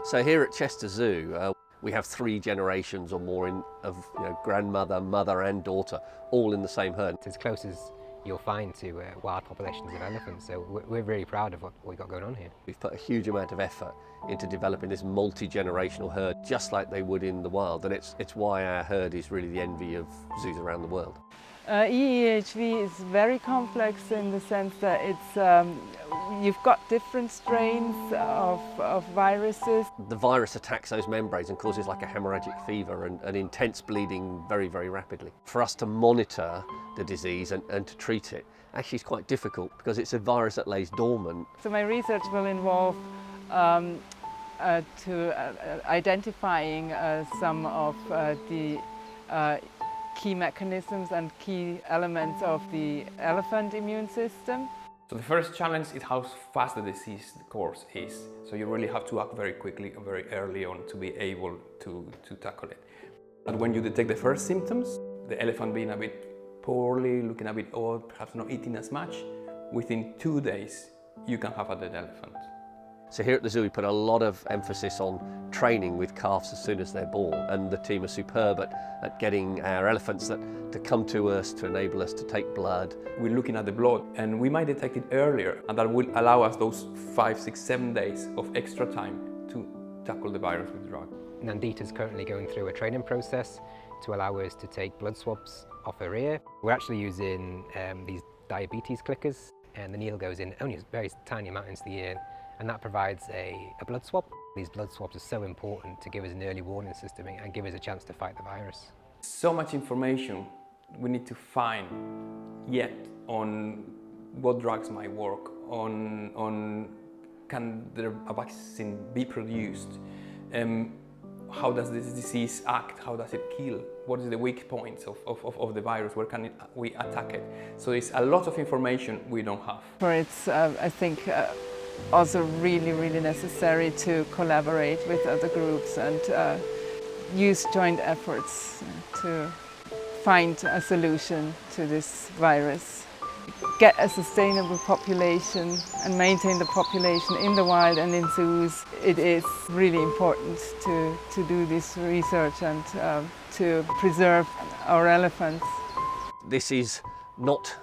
So here at Chester Zoo, we have 3 generations or more of grandmother, mother and daughter, all in the same herd. It's as close as you'll find to wild populations of elephants, so we're really proud of what we've got going on here. We've put a huge amount of effort into developing this multi-generational herd, just like they would in the wild, and it's why our herd is really the envy of zoos around the world. EEHV is very complex in the sense that it's you've got different strains of viruses. The virus attacks those membranes and causes like a hemorrhagic fever and intense bleeding very, very rapidly. For us to monitor the disease and to treat it actually is quite difficult because it's a virus that lays dormant. So my research will involve identifying some of the key mechanisms and key elements of the elephant immune system. So the first challenge is how fast the disease course is. So you really have to act very quickly and very early on to be able to tackle it. But when you detect the first symptoms, the elephant being a bit poorly, looking a bit odd, perhaps not eating as much, within 2 days you can have a dead elephant. So here at the zoo we put a lot of emphasis on training with calves as soon as they're born, and the team are superb at getting our elephants to come to us to enable us to take blood. We're looking at the blood and we might detect it earlier, and that will allow us those 5, 6, 7 days of extra time to tackle the virus with the drug. Nandita's currently going through a training process to allow us to take blood swabs off her ear. We're actually using these diabetes clickers, and the needle goes in only a very tiny amount into the ear, and that provides a blood swab. These blood swabs are so important to give us an early warning system and give us a chance to fight the virus. So much information we need to find yet on what drugs might work, on can a vaccine be produced, how does this disease act, how does it kill, what is the weak points of the virus, where can we attack it. So it's a lot of information we don't have. It's, I think, also really necessary to collaborate with other groups and use joint efforts to find a solution to this virus. Get a sustainable population and maintain the population in the wild and in zoos. It is really important to do this research and to preserve our elephants. This is not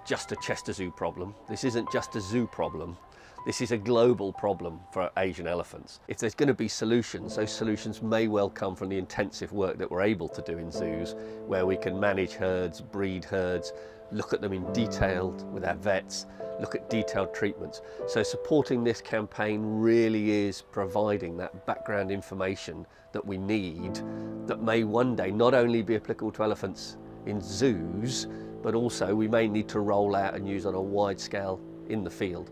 just a Chester Zoo problem. This isn't just a zoo problem. This is a global problem for Asian elephants. If there's going to be solutions, those solutions may well come from the intensive work that we're able to do in zoos, where we can manage herds, breed herds, look at them in detail with our vets, look at detailed treatments. So supporting this campaign really is providing that background information that we need that may one day not only be applicable to elephants in zoos, but also we may need to roll out and use on a wide scale in the field.